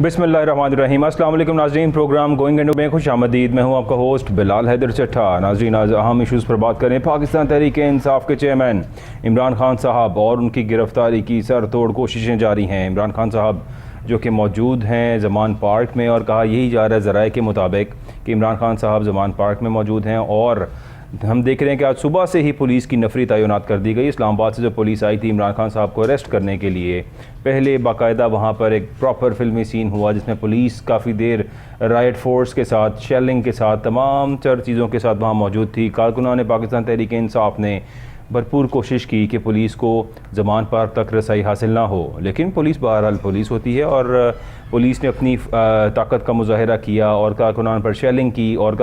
बिस्मिल्लाहिर्रहमानिर्रहीम। अस्सलाम वालेकुम नाज़रीन, प्रोग्राम गोइंग इनटू में खुश आमदीद। मैं हूँ आपका होस्ट बिलाल हैदर चट्टा। नाज़रीन, आज अहम इशूज़ पर बात करें। पाकिस्तान तहरीक इंसाफ के चेयरमैन इमरान खान साहब और उनकी गिरफ़्तारी की सर तोड़ कोशिशें जारी हैं। इमरान खान साहब जो कि मौजूद हैं ज़मान पार्क में, और कहा यही जा रहा है ज़राए के मुताबिक कि इमरान खान साहब ज़मान पार्क में मौजूद हैं। और हम देख रहे हैं कि आज सुबह से ही पुलिस की नफरी तैनात कर दी गई। इस्लामाबाद से जो पुलिस आई थी इमरान खान साहब को अरेस्ट करने के लिए, पहले बाकायदा वहाँ पर एक प्रॉपर फिल्मी सीन हुआ जिसमें पुलिस काफ़ी देर राइट फोर्स के साथ, शेलिंग के साथ, तमाम चीज़ों के साथ वहाँ मौजूद थी। कारकुनान पाकिस्तान तहरीक इंसाफ ने भरपूर कोशिश की कि पुलिस को ज़मान पार्क तक रसाई हासिल ना हो, लेकिन पुलिस बहरहाल पुलिस होती है और पुलिस ने अपनी ताकत का मुजाहिरा किया और कारकुनान पर शेलिंग की। और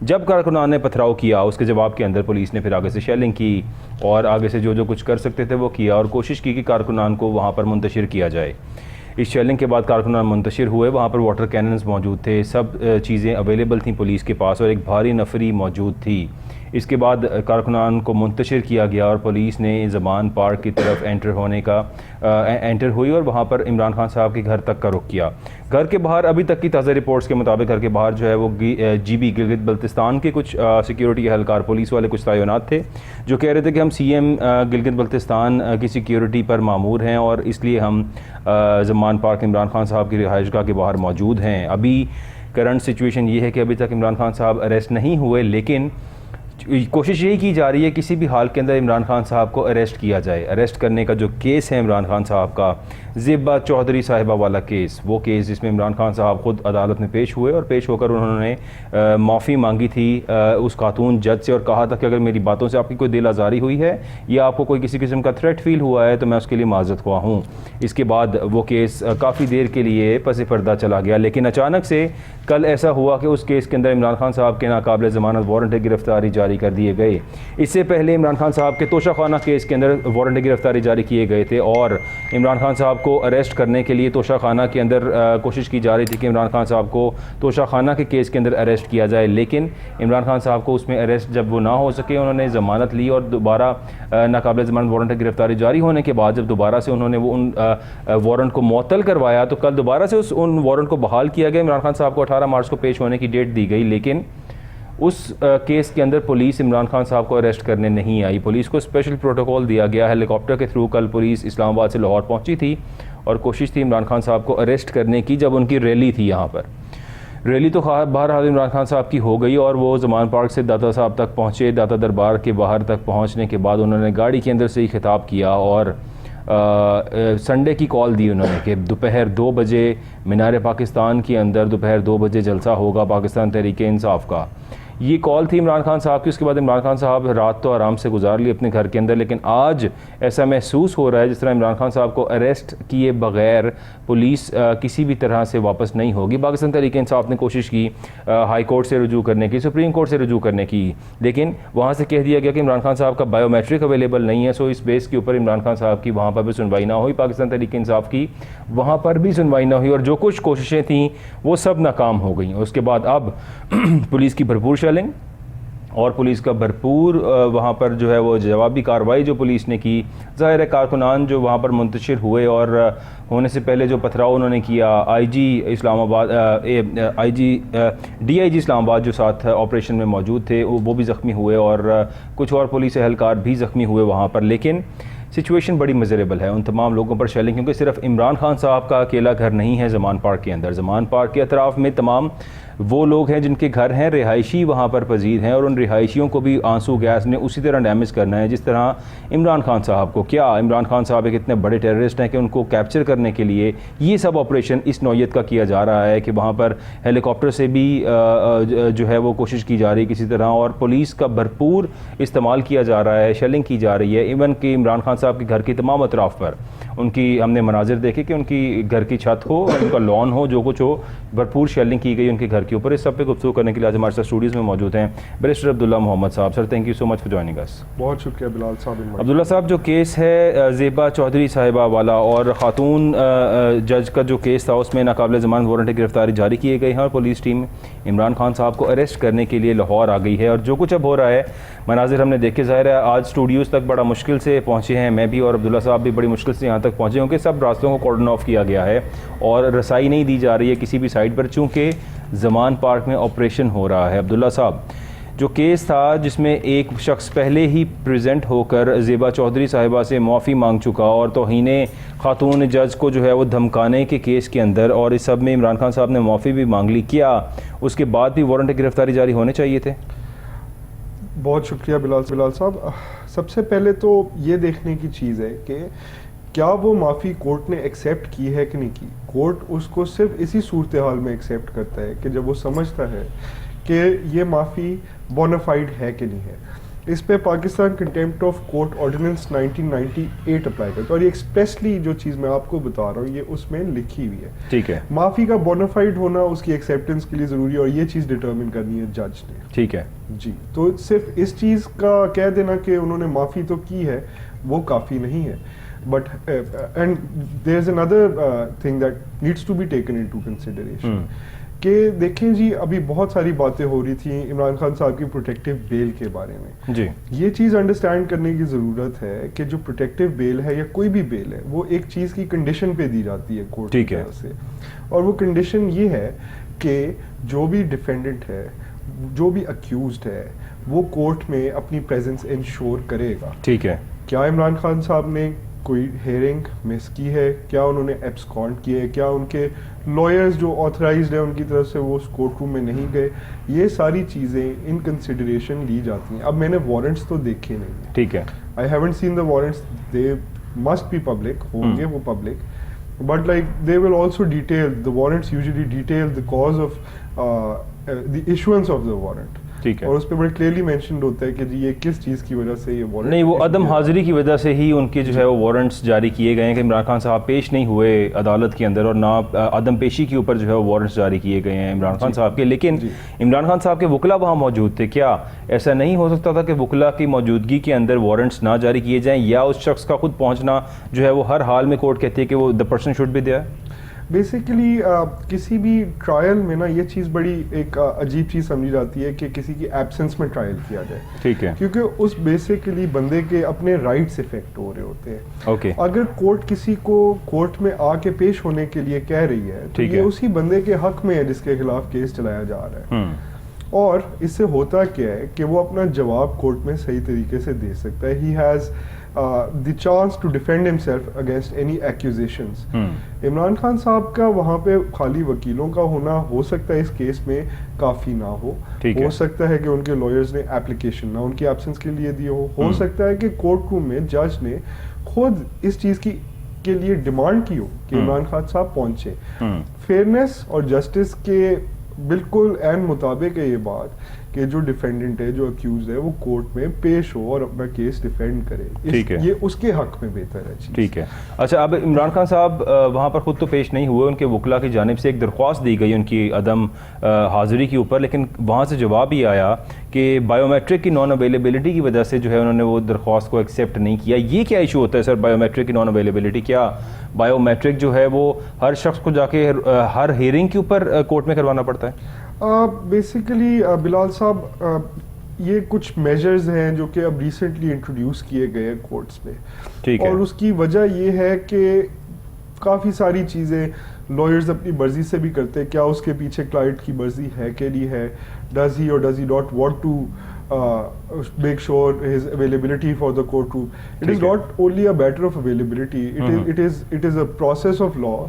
जब कारकुनान ने पथराव किया उसके जवाब के अंदर पुलिस ने फिर आगे से शेलिंग की और आगे से जो कुछ कर सकते थे वो किया और कोशिश की कि कारकुनान को वहाँ पर मुंतशिर किया जाए। इस शेलिंग के बाद कारकुनान मुंतशिर हुए। वहाँ पर वाटर कैनन्स मौजूद थे, सब चीज़ें अवेलेबल थी पुलिस के पास और एक भारी नफरी मौजूद थी। इसके बाद कारकुनान को मुंतशिर किया गया और पुलिस ने ज़मान पार्क की तरफ एंटर हुई और वहाँ पर इमरान खान साहब के घर तक का रुख किया। घर के बाहर अभी तक की ताज़ा रिपोर्ट्स के मुताबिक घर के बाहर जो है वो GB गिलगित बल्तिस्तान के कुछ सिक्योरिटी एहलकार, पुलिस वाले कुछ तैनात थे जो कह रहे थे कि हम CM गिलगित बल्तिस्तान की सिक्योरिटी पर मामूर हैं और इसलिए हम ज़मान पार्क इमरान खान साहब की रिहाइशगाह के बाहर मौजूद हैं। अभी करंट सिचुएशन ये है कि अभी तक इमरान खान साहब अरेस्ट नहीं हुए, लेकिन कोशिश यही की जा रही है किसी भी हाल के अंदर इमरान खान साहब को अरेस्ट किया जाए। अरेस्ट करने का जो केस है इमरान खान साहब का, ज़ेबा चौधरी साहिबा वाला केस, वो केस जिसमें इमरान खान साहब ख़ुद अदालत में पेश हुए और पेश होकर उन्होंने माफ़ी मांगी थी उस खातून जज से और कहा था कि अगर मेरी बातों से आपकी कोई दिल आज़ारी हुई है या आपको कोई किसी किस्म का थ्रेट फील हुआ है तो मैं उसके लिए माज़रत ख्वाह हूँ। इसके बाद वो केस काफ़ी देर के लिए पस पर्दा चला गया, लेकिन अचानक से कल ऐसा हुआ कि उस केस के अंदर इमरान खान साहब के नाकाबिल ज़मानत वारंट गिरफ़्तारी जारी कर दिए गए। इससे पहले इमरान खान साहब के तोशाखाना केस के अंदर वारंट गिरफ़्तारी जारी किए गए थे और इमरान खान साहब को अरेस्ट करने के लिए तोशाखाना के अंदर कोशिश की जा रही थी कि इमरान खान साहब को तोशाखाना के केस के अंदर अरेस्ट किया जाए। लेकिन इमरान खान साहब को उसमें अरेस्ट जब वो ना हो सके, उन्होंने ज़मानत ली और दोबारा नाकाबिल ज़मानत वारंट गिरफ़्तारी जारी होने के बाद जब दोबारा से उन्होंने वो उन वारंट को मुअत्तल करवाया तो कल दोबारा से उन वारंट को बहाल किया गया। इमरान खान साहब को 18 मार्च को पेश होने की डेट दी गई, लेकिन उस केस के अंदर पुलिस इमरान खान साहब को अरेस्ट करने नहीं आई। पुलिस को स्पेशल प्रोटोकॉल दिया गया। हेलीकॉप्टर के थ्रू कल पुलिस इस्लामाबाद से लाहौर पहुंची थी और कोशिश थी इमरान खान साहब को अरेस्ट करने की। जब उनकी रैली थी, यहाँ पर रैली तो बहरहाल इमरान खान साहब की हो गई और वो ज़मान पार्क से दाता साहब तक पहुँचे। दाता दरबार के बाहर तक पहुँचने के बाद उन्होंने गाड़ी के अंदर से ही खिताब किया और संडे की कॉल दी उन्होंने कि दोपहर 2 बजे मीनार पाकिस्तान के अंदर दोपहर 2 बजे जलसा होगा पाकिस्तान तहरीक इंसाफ का। ये कॉल थी इमरान खान साहब की। उसके बाद इमरान खान साहब रात तो आराम से गुजार ली अपने घर के अंदर, लेकिन आज ऐसा महसूस हो रहा है जिस तरह इमरान खान साहब को अरेस्ट किए बगैर पुलिस किसी भी तरह से वापस नहीं होगी। पाकिस्तान तहरीक इंसाफ ने कोशिश की हाई कोर्ट से रुजू करने की, सुप्रीम कोर्ट से रुजू करने की, लेकिन वहाँ से कह दिया गया कि इमरान खान साहब का बायोमेट्रिक अवेलेबल नहीं है। सो इस बेस के ऊपर इमरान खान साहब की वहाँ पर भी सुनवाई ना हुई। पाकिस्तान तहरीक इंसाफ की वहाँ पर भी सुनवाई ना हुई और जो कुछ कोशिशें थीं वो सब नाकाम हो गई। उसके बाद अब पुलिस की भरपूर शेलिंग और पुलिस का भरपूर वहाँ पर जो है वो जवाबी कार्रवाई जो पुलिस ने की। ज़ाहिर है कारकुनान जो वहाँ पर मुंतशिर हुए और होने से पहले जो पथराव उन्होंने किया, DIG इस्लामाबाद जो साथ ऑपरेशन में मौजूद थे वो भी ज़ख्मी हुए और कुछ और पुलिस एहलकार भी ज़ख्मी हुए वहाँ पर। लेकिन सिचुएशन बड़ी मज़रेबल है उन तमाम लोगों पर शेलिंग, क्योंकि सिर्फ इमरान खान साहब का अकेला घर नहीं है ज़मान पार्क के अंदर। ज़मान पार्क के अतराफ़ में तमाम वो लोग हैं जिनके घर हैं, रिहायशी वहाँ पर पजीर हैं और उन रिहायशियों को भी आंसू गैस ने उसी तरह डैमेज करना है जिस तरह इमरान खान साहब को। क्या इमरान खान साहब एक इतने बड़े टेररिस्ट हैं कि उनको कैप्चर करने के लिए ये सब ऑपरेशन इस नौयत का किया जा रहा है कि वहाँ पर हेलीकॉप्टर से भी जो है वो कोशिश की जा रही है किसी तरह और पुलिस का भरपूर इस्तेमाल किया जा रहा है, शेलिंग की जा रही है। इवन कि इमरान खान साहब के घर की तमाम अतराफ़ पर उनकी हमने मनाजिर देखे कि उनकी घर की छत हो, उनका लॉन हो, जो कुछ हो, भरपूर शेलिंग की गई उनके घर के ऊपर। इस सब पे गुफ्तगू करने के लिए आज हमारे साथ स्टूडियोज़ में मौजूद हैं बैरिस्टर अब्दुल्ला मोहम्मद साहब। Sir, thank you so much for joining us. बहुत शुक्रिया बिलाल साहब। अब्दुल्ला साहब, जो केस है ज़ेबा चौधरी साहिबा वाला और ख़ातून जज का जो केस था उसमें नाकाबिल ज़मानत वारंट गिरफ़्तारी जारी किए गए हैं और पुलिस टीम इमरान खान साहब को अरेस्ट करने के लिए लाहौर आ गई है और जो कुछ अब हो रहा है मनाजिर हमने देखे। ज़ाहिर है आज स्टूडियोज़ तक बड़ा मुश्किल से पहुँचे हैं, मैं भी और अब्दुल्ला साहब भी बड़ी मुश्किल से यहाँ तक पहुँचे, क्योंकि सब रास्तों को कॉर्डन ऑफ किया गया है और रसाई नहीं दी जा रही है किसी भी साइड पर, चूँकि ज़मान पार्क में ऑपरेशन हो रहा है। अब्दुल्ला साहब, जो केस था जिसमें एक शख्स पहले ही प्रेजेंट होकर ज़ेबा चौधरी साहिबा से माफ़ी मांग चुका और तौहीने खातून जज को जो है वो धमकाने के केस के अंदर, और इस सब में इमरान खान साहब ने माफ़ी भी मांग ली, क्या उसके बाद भी वारंट गिरफ्तारी जारी होने चाहिए थे? बहुत शुक्रिया बिलाल साहब। सबसे पहले तो ये देखने की चीज़ है कि क्या वो माफ़ी कोर्ट ने एक्सेप्ट की है कि नहीं की। कोर्ट उसको सिर्फ इसी सूरत हाल में एक्सेप्ट करता है कि जब वो समझता है कि ये माफ़ी बोनाफाइड है कि नहीं है। इस पे Pakistan contempt of court ordinance 1998 apply करता है, और ये एक्सप्रेसली जो चीज़ मैं आपको बता रहा हूँ ये उसमें लिखी हुई है। ठीक है, माफ़ी का बोनाफाइड होना उसकी एक्सेप्टेंस के लिए ज़रूरी है, और ये चीज़ डिटर्मिन करनी है जज ने। ठीक है जी, तो सिर्फ इस चीज़ का कह देना कि उन्होंने माफ़ी तो की है वो काफ़ी नहीं है। But and there is another thing that needs to be taken into consideration कि देखें जी, अभी बहुत सारी बातें हो रही थी इमरान खान साहब की प्रोटेक्टिव बेल के बारे में। जी, ये चीज़ अंडरस्टैंड करने की ज़रूरत है कि जो प्रोटेक्टिव बेल है या कोई भी बेल है वो एक चीज़ की कंडीशन पे दी जाती है कोर्ट की तरफ से, और वो कंडीशन ये है कि जो भी डिफेंडेंट है, जो भी अक्यूज्ड है, वो कोर्ट में अपनी प्रेजेंस इंश्योर करेगा। ठीक है, क्या इमरान खान साहब ने कोई हेयरिंग मिस की है? क्या उन्होंने एब्सकॉन्ड किए है? क्या उनके लॉयर्स जो ऑथराइज्ड है उनकी तरफ से वो कोर्ट रूम में नहीं गए? ये सारी चीज़ें इन कंसिडरेशन ली जाती हैं। अब मैंने वारंट्स तो देखे नहीं है, ठीक है, I haven't seen the warrants, they must be public, होंगे वो public, but like they will also detail, the warrants usually detail the cause of the issuance of the warrant, ठीक है। और उस पर बड़े क्लियरली मेंशन्ड होता है कि जी ये किस चीज़ की वजह से ये वारंट नहीं, वो अदम हाजिरी की वजह से ही उनके जो है वो वारंट्स जारी किए गए हैं कि इमरान खान साहब पेश नहीं हुए अदालत के अंदर, और ना अदम पेशी के ऊपर जो है वो वारंट्स जारी किए गए हैं इमरान खान साहब के। लेकिन इमरान खान साहब के वकला वहाँ मौजूद थे, क्या ऐसा नहीं हो सकता था कि वकला की मौजूदगी के अंदर वारंट्स ना जारी किए जाएँ, या उस शख्स का खुद पहुँचना जो है वो हर हाल में कोर्ट कहती है कि वो the person should be there? Basically किसी भी ट्रायल में ना ये चीज़ बड़ी एक अजीब चीज़ समझी जाती है कि किसी की एब्सेंस में ट्रायल किया जाए। ठीक है, क्योंकि उस बेसिकली बंदे के अपने राइट्स इफेक्ट हो रहे होते हैं। ओके, अगर कोर्ट किसी को कोर्ट में आके पेश होने के लिए कह रही है तो ये उसी बंदे के हक में है जिसके खिलाफ केस चलाया जा रहा है, और इससे होता क्या है कि वो अपना जवाब कोर्ट में सही तरीके से दे सकता है। He has the chance to defend himself against any accusations. Imran Khan साहब का वहाँ पे खाली वकीलों का होना हो सकता है इस केस में काफ़ी ना हो सकता है कि उनके लॉयर्स ने एप्लीकेशन ना उनकी एब्सेंस के लिए दिए हो सकता है कि कोर्ट रूम में जज ने खुद इस चीज़ की के लिए डिमांड की हो कि इमरान खान साहब पहुँचे। फेयरनेस और जस्टिस के बिल्कुल एन मुताबिक है ये बात कि जो डिफेंडेंट है, जो अक्यूज है, वो कोर्ट में पेश हो और अपना केस डिफेंड करे। ठीक है, ये उसके हक में बेहतर है चीज़। ठीक है। अच्छा, अब इमरान खान साहब वहाँ पर खुद तो पेश नहीं हुए, उनके वकला की जानिब से एक दरख्वास्त दी गई उनकी अदम हाज़िरी के ऊपर, लेकिन वहाँ से जवाब ही आया कि बायोमेट्रिक की नॉन अवेलेबिलिटी की वजह से जो है उन्होंने वो दरख्वास्त को एक्सेप्ट नहीं किया। ये क्या इशू होता है सर, बायोमेट्रिक की नॉन अवेलेबिलिटी? क्या बायोमेट्रिक जो है वो हर शख्स को जाके हर हेयरिंग के ऊपर कोर्ट में करवाना पड़ता है? बेसिकली बिलाल साहब, ये कुछ मेजर्स हैं जो कि अब रिसेंटली इंट्रोड्यूस किए गए हैं कोर्ट्स में। ठीक है, और उसकी वजह ये है कि काफ़ी सारी चीज़ें लॉयर्स अपनी मर्जी से भी करते हैं। क्या उसके पीछे क्लाइंट की मर्जी है कि नहीं है? डज ही और does he not want to make sure his availability for the courtroom? It is not only a matter of availability, it is a process of law,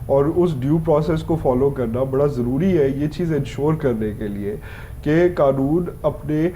और उस ड्यू प्रोसेस को फॉलो करना बड़ा ज़रूरी है ये चीज़ ensure करने के लिए कि कानून अपने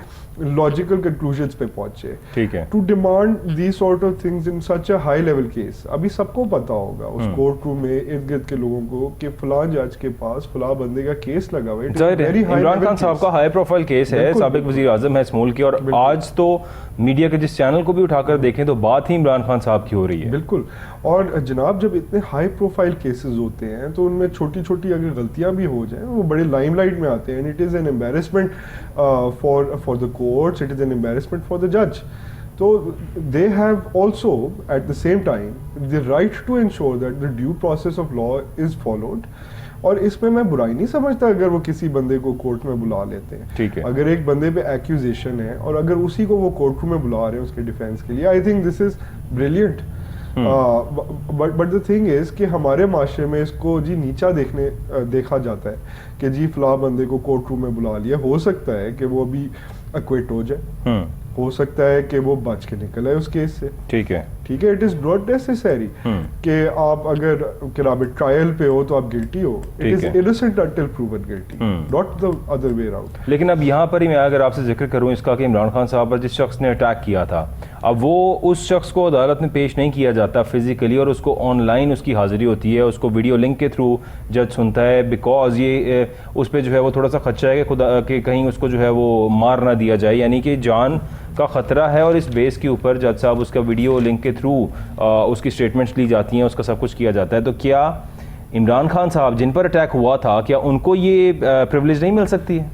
लॉजिकल कंक्लूजन्स पे पहुंचे। ठीक है, to demand these sort of things in such a high level case, अभी सबको पता होगा उस कोर्ट रूम में इर्द गिर्द के लोगों को कि फलां जज के पास फलां बंदे का केस लगा हुआ है। इमरान खान साहब का हाई प्रोफाइल केस है, साबिक वजीर आजम है स्मूल की, और आज तो मीडिया के जिस चैनल को भी उठाकर देखें तो बात ही इमरान खान साहब की हो रही है। बिल्कुल, और जनाब जब इतने हाई प्रोफाइल केसेस होते हैं तो उनमें छोटी छोटी अगर गलतियां भी हो जाएं वो बड़े लाइमलाइट में आते हैं। It is an embarrassment for the courts, it is an embarrassment for the जज। तो they have also at the same time the right to ensure that the due process of law is followed. और इसमें मैं बुराई नहीं समझता अगर वो किसी बंदे को कोर्ट में बुला लेते हैं। ठीक है, अगर एक बंदे पे एक्यूजेशन है और अगर उसी को वो कोर्ट रूम में बुला रहे हैं उसके डिफेंस के लिए, I think this is brilliant. But the thing is कि हमारे माशरे में इसको जी नीचा देखा जाता है कि जी फला बंदे को कोर्ट रूम में बुला लिया, हो सकता है कि वो अभी एक्विट हो जाए, हो सकता है कि वो बच के निकल आए उस केस से। ठीक है, इट इज नॉट नेसेसरी कि आप अगर किराबे ट्रायल पे हो तो आप गिल्टी हो। It is innocent until proven guilty, not the other way around. लेकिन अब यहाँ पर ही मैं अगर आपसे जिक्र करूँ इसका कि इमरान खान साहब पर जिस शख्स ने अटैक किया था, अब वो उस शख्स को अदालत में पेश नहीं किया जाता फिजिकली, और उसको ऑनलाइन उसकी हाजिरी होती है, उसको वीडियो लिंक के थ्रू जज सुनता है, बिकॉज ये उस पर जो है वो थोड़ा सा खदशा है कि खुदा कि कहीं उसको जो है वो मार ना दिया जाए, यानी कि जान का ख़तरा है, और इस बेस के ऊपर जज साहब उसका वीडियो लिंक के थ्रू उसकी स्टेटमेंट्स ली जाती हैं, उसका सब कुछ किया जाता है। तो क्या इमरान खान साहब जिन पर अटैक हुआ था, क्या उनको ये प्रिविलेज नहीं मिल सकती है?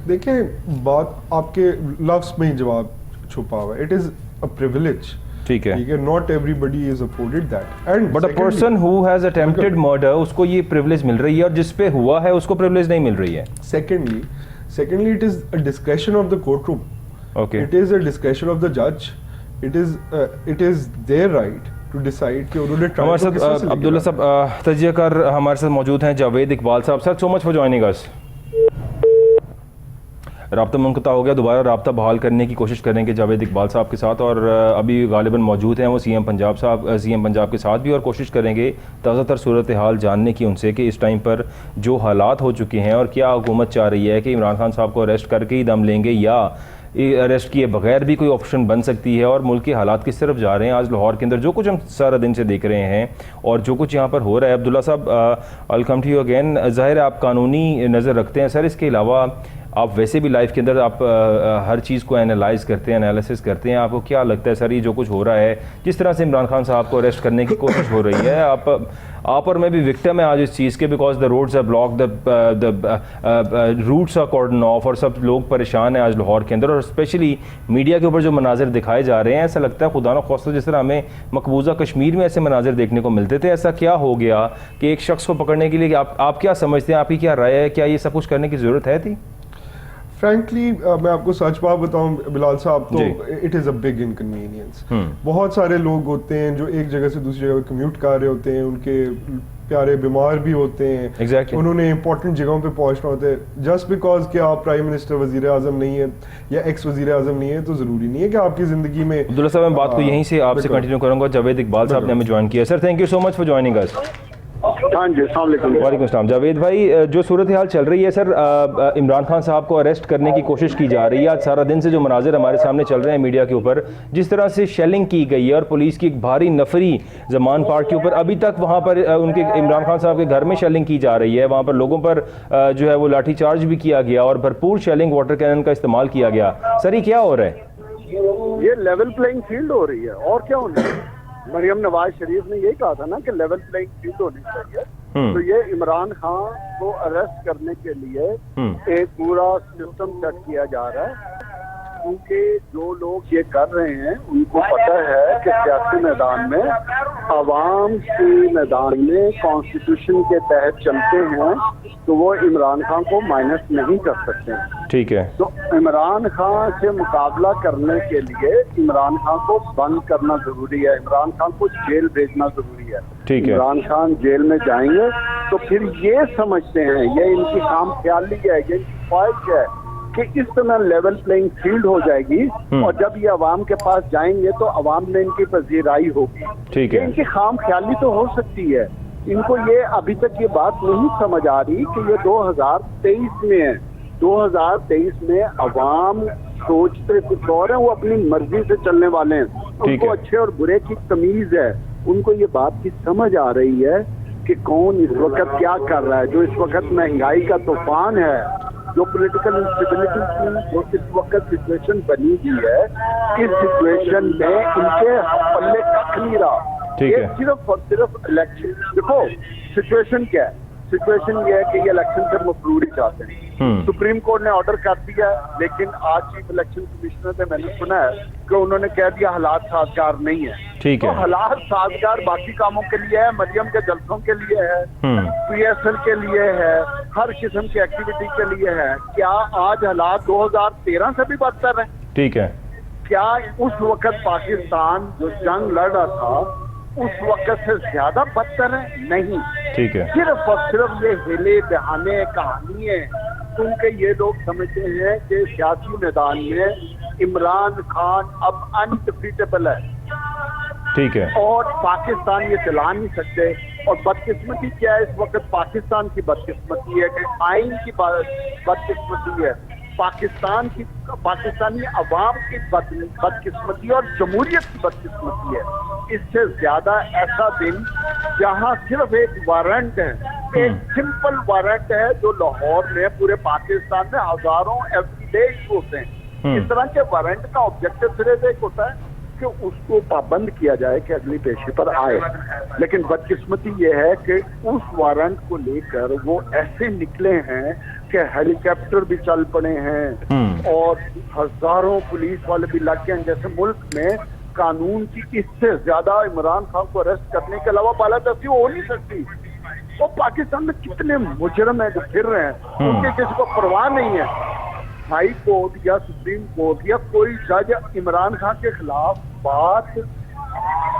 देखें, बात आपके लफ्ज़ में ही जवाब छुपा हुआ है। इट इज़ अ प्रिविलेज, ठीक है, not everybody is afforded that, and but a person who has attempted murder, उसको ये प्रिविलेज मिल रही है, और जिस पे हुआ है उसको प्रिविलेज नहीं मिल रही है। Secondly it is a discretion of the court room, okay, it is a discretion of the judge, it is their right to decide कि उन्होंने हमारे साथ अब्दुल्ला साहब तजियाकार हमारे साथ मौजूद हैं, जावेद इकबाल साहब। Sir, so much for joining us. राब्ता मुनक़ता हो गया, दोबारा राब्ता बहाल करने की कोशिश करेंगे जावेद इकबाल साहब के साथ, और अभी गालिबन मौजूद हैं वो सीएम पंजाब के साथ भी, और कोशिश करेंगे ताज़ा तर सूरत हाल जानने की उनसे कि इस टाइम पर जो हालात हो चुके हैं, और क्या हुकूमत चाह रही है कि इमरान खान साहब को अरेस्ट करके ही दम लेंगे, या अरेस्ट किए बगैर भी कोई ऑप्शन बन सकती है, और मुल्क के हालात किस तरफ जा रहे हैं। आज लाहौर के अंदर जो कुछ हम सारा दिन से देख रहे हैं और जो कुछ यहाँ पर हो रहा है, अब्दुल्ला साहब आई कम टू यू अगेन। ज़ाहिर है आप कानूनी नज़र रखते हैं सर, इसके अलावा आप वैसे भी लाइफ के अंदर आप हर चीज़ को एनालाइज करते हैं, एनालिसिस करते हैं, आपको क्या लगता है सर ये जो कुछ हो रहा है, जिस तरह से इमरान खान साहब को अरेस्ट करने की कोशिश हो रही है, आप और मैं भी विक्टिम है आज इस चीज़ के, because the roads are block, the routes are cordon off, और सब लोग परेशान हैं आज लाहौर के अंदर, और स्पेशली मीडिया के ऊपर जो मनाजिर दिखाए जा रहे हैं, ऐसा लगता है खुदा न ख्वास्ता जिस तरह हमें मकबूजा कश्मीर में ऐसे मनाजिर देखने को मिलते थे, ऐसा क्या हो गया कि एक शख्स को पकड़ने के लिए आप क्या समझते हैं, आपकी क्या राय है, क्या ये सब कुछ करने की ज़रूरत है थी? फ्रैंकली मैं आपको सच बात बताऊं बिलाल साहब, तो it is a big inconvenience. बहुत सारे लोग होते हैं जो एक जगह से दूसरी जगह कम्यूट कर रहे होते हैं, उनके प्यारे बीमार भी होते हैं, exactly. उन्होंने इंपॉर्टेंट जगहों पे पहुंचना होता है। जस्ट बिकॉज कि आप प्राइम मिनिस्टर वजीर आजम नहीं है या एक्स वजीर आजम नहीं है, तो ज़रूरी नहीं है कि आपकी ज़िंदगी में। अब्दुल्ला साहब, मैं बात को यहीं से आपसे कंटिन्यू करूँगा। जावेद इकबाल साहब ने हमें ज्वाइन किया। Sir, thank you so much for joining us. हाँ जी, वालेकुम अस्सलाम। जावेद भाई, जो सूरत हाल चल रही है सर, इमरान खान साहब को अरेस्ट करने की कोशिश की जा रही है, आज सारा दिन से जो मनाजिर हमारे सामने चल रहे हैं मीडिया के ऊपर, जिस तरह से शेलिंग की गई है और पुलिस की एक भारी नफरी जमान पार्क के ऊपर, अभी तक वहाँ पर उनके इमरान खान साहब के घर में शेलिंग की जा रही है, वहाँ पर लोगों पर जो है वो लाठी चार्ज भी किया गया और भरपूर शेलिंग वाटर कैनन का इस्तेमाल किया गया। सर, ये क्या हो रहा है? ये लेवल प्लेइंग फील्ड हो रही है, और क्या होना है। मरियम नवाज शरीफ ने यही कहा था ना कि लेवल प्लेइंग फील्ड होनी चाहिए। तो ये इमरान खान को अरेस्ट करने के लिए एक पूरा सिस्टम सेट किया जा रहा है, क्योंकि जो लोग ये कर रहे हैं उनको पता है कि सियासी मैदान में, अवाम के मैदान में कॉन्स्टिट्यूशन के तहत चलते हैं, तो वो इमरान खान को माइनस नहीं कर सकते। ठीक है। तो इमरान खान से मुकाबला करने के लिए इमरान खान को बंद करना जरूरी है, इमरान खान को जेल भेजना जरूरी है। ठीक है। इमरान खान जेल में जाएंगे तो फिर ये समझते हैं, ये इनकी काम ख्याली है, ये इनकी ख्वाहिश है कि इस तरह लेवल प्लेइंग फील्ड हो जाएगी, और जब ये अवाम के पास जाएंगे तो अवाम में इनकी पजीराई होगी। ठीक है। इनकी खाम ख्याली तो हो सकती है, इनको ये अभी तक ये बात नहीं समझ आ रही कि ये 2023 में है। 2023 में अवाम सोचते कुछ और है, वो अपनी मर्जी से चलने वाले हैं, उनको अच्छे और बुरे की तमीज है, उनको ये बात की समझ आ रही है कि कौन इस वक्त क्या कर रहा है। जो इस वक्त महंगाई का तूफान है, जो पॉलिटिकल इंस्टेबिलिटी की जो इस वक्त सिचुएशन बनी हुई है, इस सिचुएशन में इनके पल्ले कख नहीं रहा। ये सिर्फ और सिर्फ इलेक्शन, देखो सिचुएशन क्या है, सिचुएशन ये है कि ये इलेक्शन से मफरूरी चाहते हैं। सुप्रीम कोर्ट ने ऑर्डर कर दिया, लेकिन आज चीफ इलेक्शन कमिश्नर ने, मैंने सुना है कि उन्होंने कह दिया हालात साजगार नहीं है। ठीक है। तो हालात साजगार बाकी कामों के लिए है, मरियम के जलसों के लिए है, PSL के लिए है, हर किस्म की एक्टिविटी के लिए है। क्या आज हालात 2013 से भी बदतर है? ठीक है। क्या उस वक्त पाकिस्तान जो जंग लड़ रहा था उस वक्त से ज्यादा बदतर है? नहीं। ठीक है। सिर्फ और सिर्फ ये हिले बहाने कहानी है, क्योंकि ये लोग समझते हैं कि सियासी मैदान में इमरान खान अब अनडिफीटेबल है। ठीक है। और पाकिस्तान ये चला नहीं सकते। और बदकिस्मती क्या है इस वक्त? पाकिस्तान की बदकिस्मती है कि आइन की बदकिस्मती है, पाकिस्तानी अवाम की बदकिस्मती और जमहूरियत की बदकिस्मती है। इससे ज्यादा ऐसा दिन जहां सिर्फ एक वारंट है, एक सिंपल वारंट है जो लाहौर में पूरे पाकिस्तान में हजारों एवरीडे इशू होते हैं। इस तरह के वारंट का ऑब्जेक्टिव सिर्फ एक होता है कि उसको पाबंद किया जाए कि अगली पेशी पर आए। लेकिन बदकिस्मती ये है कि उस वारंट को लेकर वो ऐसे निकले हैं कि हेलीकॉप्टर भी चल पड़े हैं और हजारों पुलिस वाले भी लग गए हैं। जैसे मुल्क में कानून की इससे ज्यादा इमरान खान को अरेस्ट करने के अलावा बालादस्ती हो नहीं सकती। तो पाकिस्तान में कितने मुजरम हैं जो फिर रहे हैं, उनके किसी को परवाह नहीं है। हाई कोर्ट या सुप्रीम कोर्ट या कोई जज इमरान खान के खिलाफ बात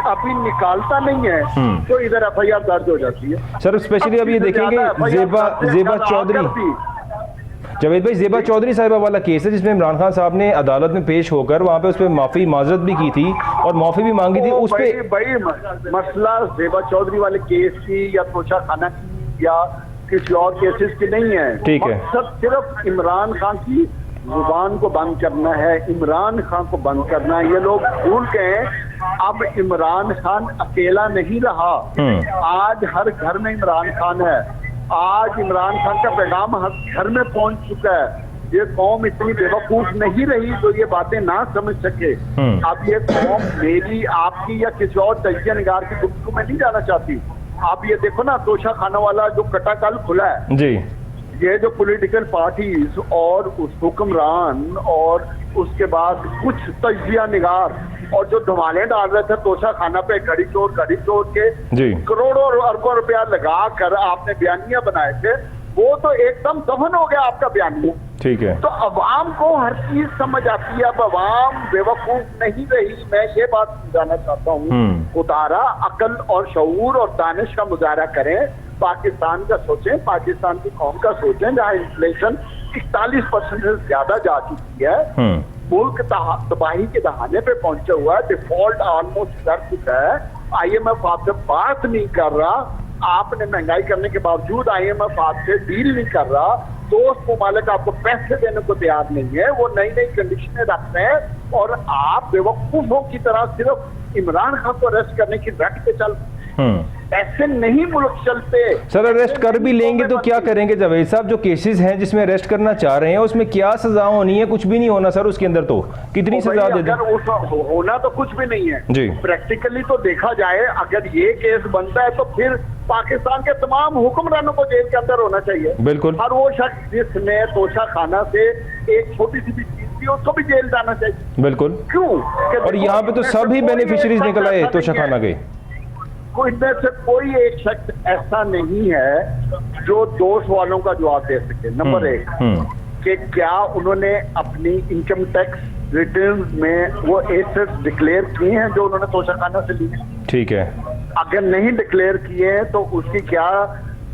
अभी निकालता नहीं है, तो इधर एफआईआर दर्ज हो जाती है। सर स्पेशली अब ये देखेंगे ज़ेबा चौधरी, जावेद भाई, ज़ेबा चौधरी साहिबा वाला केस है जिसमें इमरान खान साहब ने अदालत में पेश होकर वहां पे उस पर माफी माजरत भी की थी और माफी भी मांगी थी। उस पे भाई मसला ज़ेबा चौधरी वाले केस की या तोशा खाना की या किसी और केसेस की नहीं है। ठीक है। मकसद सिर्फ इमरान खान की जुबान को बंद करना है, इमरान खान को बंद करना है। ये लोग भूल गए अब इमरान खान अकेला नहीं रहा। आज हर घर में इमरान खान है। आज इमरान खान का पैगाम हर घर में पहुंच चुका है। ये कौम इतनी बेवकूफ नहीं रही जो ये बातें ना समझ सके। अब ये कौम मेरी, आपकी या किसी और तजिया निगार की गुफ्तगू में नहीं जाना चाहती। आप ये देखो ना, तोशा खाना वाला जो कटाकल खुला है जी, ये जो पॉलिटिकल पार्टीज और उस हुक्मरान और उसके बाद कुछ तजिया निगार और जो धमाले डाल रहे थे तोशा खाना पे घड़ी चोर के करोड़ों और अरबों रुपया लगा कर आपने बयानिया बनाए थे, वो तो एकदम दफन हो गया आपका बयानिया। ठीक है। तो अवाम को हर चीज समझ आती है। अब अवाम बेवकूफ नहीं रही, मैं ये बात समझाना चाहता हूँ। उतारा अकल और शऊर और दानिश का मुजाहरा करें, पाकिस्तान का सोचें, पाकिस्तान की कौम का सोचें जहाँ इन्फ्लेशन 41% से ज्यादा जा चुकी है, मुल्क तबाही के दहाने पे पहुंचा हुआ है, डिफॉल्ट ऑलमोस्ट कर चुका है, IMF आपसे बात नहीं कर रहा, आपने महंगाई करने के बावजूद IMF आपसे डील नहीं कर रहा, दोस्त ममालिक आपको पैसे देने को तैयार नहीं है, वो नई नई कंडीशनें रख रहे हैं और आप बेवकूफों की तरह सिर्फ इमरान खान को अरेस्ट करने की रट पे चल। ऐसे नहीं मुल्क चलते। सर अरेस्ट कर भी लेंगे तो क्या करेंगे जावेद साहब? जो केसेस हैं जिसमें अरेस्ट करना चाह रहे हैं उसमें क्या सजा होनी है? कुछ भी नहीं होना सर उसके अंदर। तो कितनी सजा दे दें? होना तो कुछ भी नहीं है जी। प्रैक्टिकली तो देखा जाए अगर ये केस बनता है तो फिर पाकिस्तान के तमाम हुक्मरानों को जेल के अंदर होना चाहिए। बिल्कुल। हर वो शख्स जिसने तोशा खाना से एक छोटी सी भी चीज थी उसको भी जेल जाना चाहिए। बिल्कुल। क्यों? और यहाँ पे तो सभी बेनिफिशियरीज निकल आए तोशा खाना के। इनमें से कोई एक शख्स ऐसा नहीं है जो दोस्त वालों का जवाब दे सके। नंबर एक कि क्या उन्होंने अपनी इनकम टैक्स रिटर्न में वो एसेट्स डिक्लेयर किए हैं जो उन्होंने तोशा खाना से लिए? ठीक है। अगर नहीं डिक्लेयर किए हैं तो उसकी क्या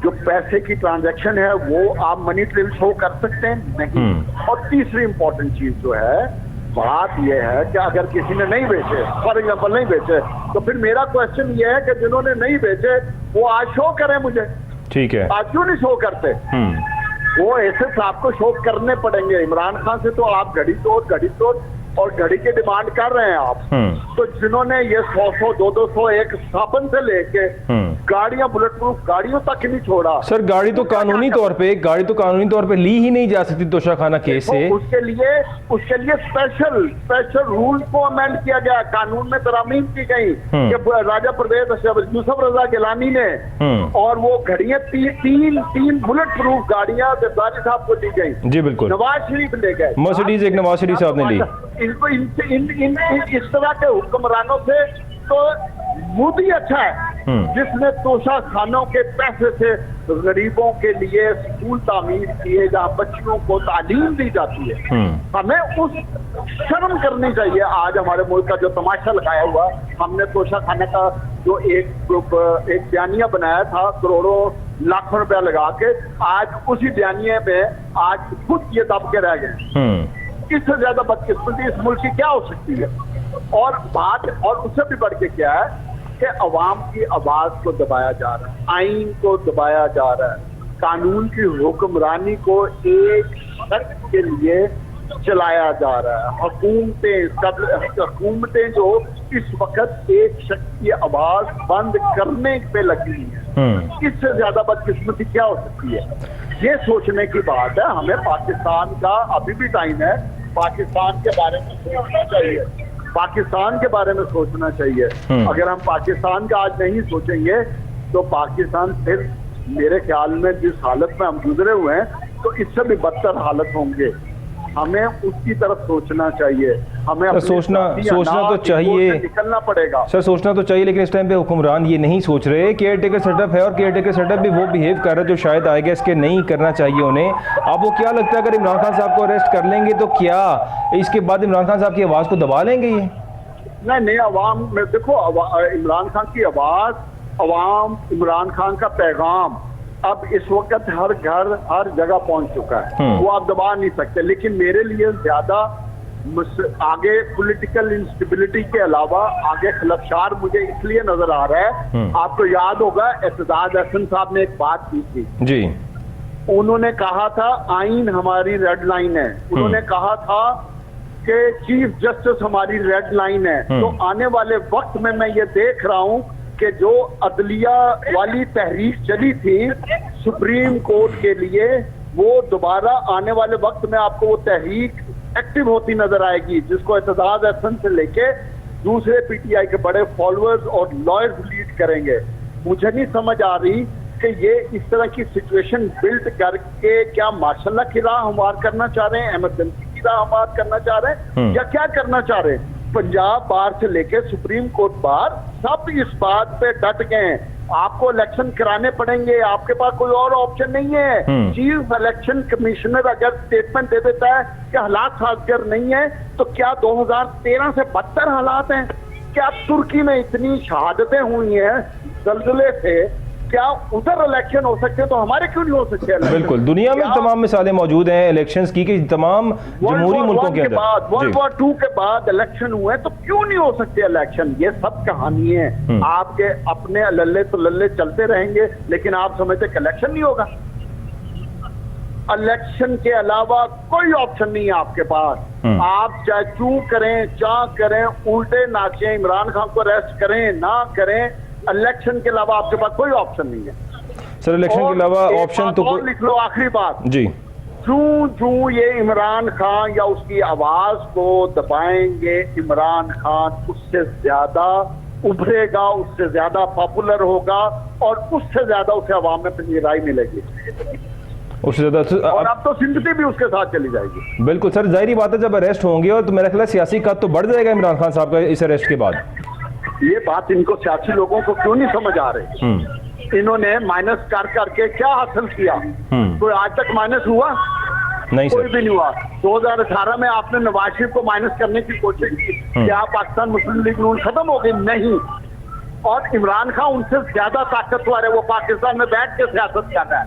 जो पैसे की ट्रांजैक्शन है वो आप मनी ट्रेल शो कर सकते हैं? नहीं। और तीसरी इंपॉर्टेंट चीज जो है बात यह है कि अगर किसी ने नहीं बेचे, फॉर एग्जाम्पल नहीं बेचे, तो फिर मेरा क्वेश्चन ये है कि जिन्होंने नहीं बेचे वो आज शो करें मुझे। ठीक है। आज क्यों नहीं शो करते? वो ऐसे आपको शो करने पड़ेंगे। इमरान खान से तो आप घड़ी तोड़ और घड़ी की डिमांड कर रहे हैं आप। तो जिन्होंने ये 100 200 एक स्थापन से लेके गाड़ियां, बुलेट प्रूफ गाड़ियों तक नहीं छोड़ा। सर गाड़ी तो कानूनी तौर पे ली ही नहीं जा सकती तोशा खाना केस से। उसके लिए स्पेशल रूल को अमेंड किया गया, कानून में तरामीम की गई कि राजा परवेज यूसुफ रजा गिलानी ने और वो घड़ियां तीन बुलेट प्रूफ गाड़ियां जरदारी साहब को दी गई। जी बिल्कुल। नवाज शरीफ ले गए, मर्सिडीज एक नवाज शरीफ साहब ने ली। इनको इस तरह के हुक्मरानों से तो मोदी अच्छा है। जिसने तोशा खानों के पैसे से गरीबों के लिए स्कूल तामीर किए जहाँ बच्चियों को तालीम दी जाती है। हमें उस शर्म करनी चाहिए। आज हमारे मुल्क का जो तमाशा लगाया हुआ, हमने तोशा खाने का जो एक बयानिया बनाया था करोड़ों लाखों रुपया लगा के, आज उसी बयानिए में आज खुद ये दब के रह गए। इससे ज्यादा बदकिस्मती इस मुल्क की क्या हो सकती है? और बात और उससे भी बढ़ के क्या है कि अवाम की आवाज को दबाया जा रहा है, आइन को दबाया जा रहा है, कानून की हुक्मरानी को एक शख्स के लिए चलाया जा रहा है। हुकूमतें जो इस वक्त एक शख्स की आवाज बंद करने पे लगी है, इससे ज्यादा बदकिस्मती क्या हो सकती है? ये सोचने की बात है। हमें पाकिस्तान का अभी भी टाइम है, पाकिस्तान के बारे में सोचना चाहिए, पाकिस्तान के बारे में सोचना चाहिए। अगर हम पाकिस्तान का आज नहीं सोचेंगे तो पाकिस्तान फिर मेरे ख्याल में जिस हालत में हम गुजरे हुए हैं तो इससे भी बदतर हालत होंगे। हमें उसकी तरफ सोचना चाहिए। हमें सोचना तो चाहिए, निकलना पड़ेगा सर, सोचना तो चाहिए। लेकिन इस टाइम पे हुक्मरान ये नहीं सोच रहे। केयर टेकर सेटअप है और केयर टेकर सेटअप भी वो बिहेव कर रहा है जो शायद आएगा इसके नहीं करना चाहिए उन्हें। आपको क्या लगता है अगर इमरान खान साहब को अरेस्ट कर लेंगे तो क्या इसके बाद इमरान खान साहब की आवाज़ को दबा लेंगे ये? नहीं, अवाम में देखो, इमरान खान की आवाज़, अवाम, इमरान खान का पैगाम अब इस वक्त हर घर हर जगह पहुंच चुका है। वो आप दबा नहीं सकते। लेकिन मेरे लिए ज्यादा आगे पॉलिटिकल इंस्टेबिलिटी के अलावा आगे खलफशार मुझे इसलिए नजर आ रहा है। आपको याद होगा एतजाज अहसन साहब ने एक बात की थी जी। उन्होंने कहा था आइन हमारी रेड लाइन है। उन्होंने कहा था कि चीफ जस्टिस हमारी रेड लाइन है। तो आने वाले वक्त में मैं ये देख रहा हूं कि जो अदलिया वाली तहरीक चली थी सुप्रीम कोर्ट के लिए, वो दोबारा आने वाले वक्त में आपको वो तहरीक एक्टिव होती नजर आएगी, जिसको एतजाज अहसन से लेके दूसरे पीटीआई के बड़े फॉलोअर्स और लॉयर्स लीड करेंगे। मुझे नहीं समझ आ रही कि ये इस तरह की सिचुएशन बिल्ड करके क्या मार्शल की राह हमवार करना चाह रहे हैं, इमरजेंसी की राह हमवार करना चाह रहे हैं, या क्या करना चाह रहे हैं? पंजाब बार से लेके सुप्रीम कोर्ट बार सब इस बात पे डट गए हैं, आपको इलेक्शन कराने पड़ेंगे, आपके पास कोई और ऑप्शन नहीं है। चीफ इलेक्शन कमिश्नर अगर स्टेटमेंट दे देता है कि हालात साजगार नहीं है, तो क्या 2013 से बदतर हालात हैं? क्या तुर्की में इतनी शहादतें हुई हैं जल्जले से, क्या उधर इलेक्शन हो सकते हैं तो हमारे क्यों नहीं हो सकते? बिल्कुल, दुनिया में तमाम मिसालें मौजूद हैं इलेक्शंस की कि तमाम जमहूरी मुल्कों के अंदर वर्ल्ड वॉर 2 के बाद इलेक्शन हुए तो क्यों नहीं हो सकते इलेक्शन? ये सब कहानी है। आपके अपने लल्ले तो लल्ले चलते रहेंगे, लेकिन आप समझते कि इलेक्शन नहीं होगा। इलेक्शन के अलावा कोई ऑप्शन नहीं है आपके पास। आप चाहे चू करें, चा करें, उल्टे नाचे, इमरान खान को अरेस्ट करें ना करें, इलेक्शन के अलावा आपके पास कोई ऑप्शन नहीं है। सर, इलेक्शन के अलावा ऑप्शन तो और लिख लो आखिरी बात जी। जो ये इमरान खान या उसकी आवाज को दबाएंगे, इमरान खान उससे ज्यादा उभरेगा, उससे ज्यादा पॉपुलर होगा और उससे ज्यादा उसे आवाम में अपनी राय मिलेगी, उससे ज्यादा। और अब तो सिंपैथी भी उसके साथ चली जाएगी। बिल्कुल सर, जाहिर बात है जब अरेस्ट होंगे और तो मेरा ख्याल है सियासी कद तो बढ़ जाएगा इमरान खान साहब का इस अरेस्ट के बाद। ये बात इनको सियासी लोगों को क्यों नहीं समझ आ रही? इन्होंने माइनस कर करके क्या हासिल किया? कोई आज तक माइनस हुआ? नहीं, कोई भी नहीं हुआ। 2018 में आपने नवाज शरीफ को माइनस करने की कोशिश की, क्या पाकिस्तान मुस्लिम लीग नून खत्म हो गई? नहीं। और इमरान खान उनसे ज्यादा ताकतवर है, वो पाकिस्तान में बैठ के सियासत कर रहा है।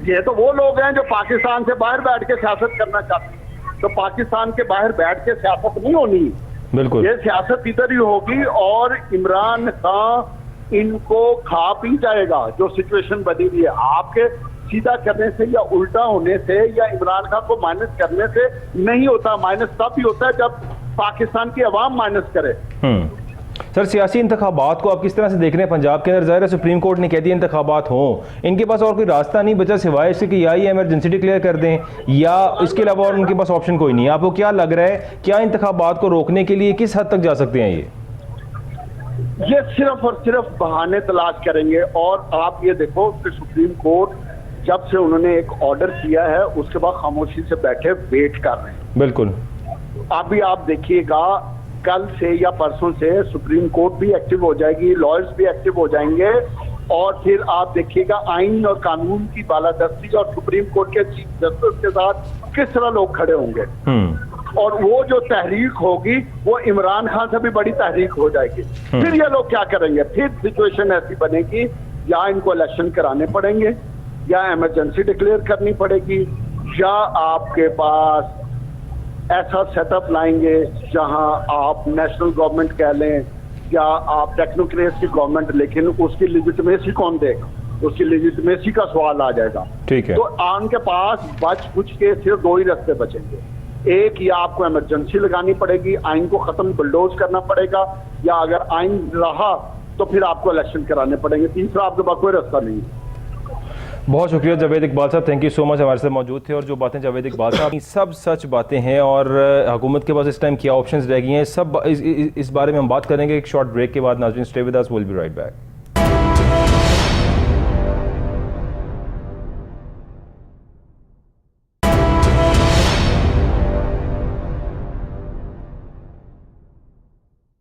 ये तो वो लोग हैं जो पाकिस्तान से बाहर बैठ के सियासत करना चाहते हैं। तो पाकिस्तान के बाहर बैठ के सियासत नहीं होनी, बिल्कुल ये सियासत इधर ही होगी और इमरान खान इनको खा पी जाएगा। जो सिचुएशन बनी हुई है, आपके सीधा करने से या उल्टा होने से या इमरान खान को माइनस करने से नहीं होता। माइनस तब भी होता है जब पाकिस्तान की आवाम माइनस करे। सर, सियासी इंतखाबात को आप किस तरह से देख रहे हैं पंजाब के अंदर? ज़ाहिर है सुप्रीम कोर्ट ने कह दिया इंतखाबात हों, इनके पास और कोई रास्ता नहीं बचा सिवाय इससे कि या ये इमरजेंसी डिक्लेयर कर दें या इसके अलावा और उनके पास ऑप्शन कोई नहीं है। आपको क्या लग रहा है, क्या इंतखाबात को रोकने के लिए किस हद तक जा सकते हैं ये सिर्फ और सिर्फ बहाने तलाश करेंगे। और आप ये देखो कि सुप्रीम कोर्ट जब से उन्होंने एक ऑर्डर किया है उसके बाद खामोशी से बैठे वेट कर रहे हैं। बिल्कुल। अभी आप देखिएगा कल से या परसों से सुप्रीम कोर्ट भी एक्टिव हो जाएगी, लॉयर्स भी एक्टिव हो जाएंगे, और फिर आप देखिएगा आइन और कानून की बालादस्ती और सुप्रीम कोर्ट के चीफ जस्टिस के साथ किस तरह लोग खड़े होंगे। और वो जो तहरीक होगी वो इमरान खान से भी बड़ी तहरीक हो जाएगी। फिर ये लोग क्या करेंगे, फिर सिचुएशन ऐसी बनेगी या इनको इलेक्शन कराने पड़ेंगे, या इमरजेंसी डिक्लेयर करनी पड़ेगी, या आपके पास ऐसा सेटअप लाएंगे जहां आप नेशनल गवर्नमेंट कह लें या आप टेक्नोक्रेट्स की गवर्नमेंट, लेकिन उसकी लेजिटिमेसी कौन देगा, उसकी लेजिटिमेसी का सवाल आ जाएगा। ठीक है। तो उनके पास बच कुछ के सिर्फ दो ही रास्ते बचेंगे, एक या आपको इमरजेंसी लगानी पड़ेगी, आइन को खत्म बुलडोज करना पड़ेगा, या अगर आइन रहा तो फिर आपको इलेक्शन कराने पड़ेंगे, तीसरा आपके पास कोई रास्ता नहीं है। बहुत शुक्रिया जावेद इकबाल साहब, थैंक यू सो मच हमारे साथ मौजूद थे। और जो बातें जावेद इकबाल साहब की सब सच बातें हैं, और हुकूमत के पास इस टाइम क्या ऑप्शंस रह गई हैं, सब इस बारे में हम बात करेंगे एक शॉर्ट ब्रेक के बाद। नाज़रीन stay with us, will be right back.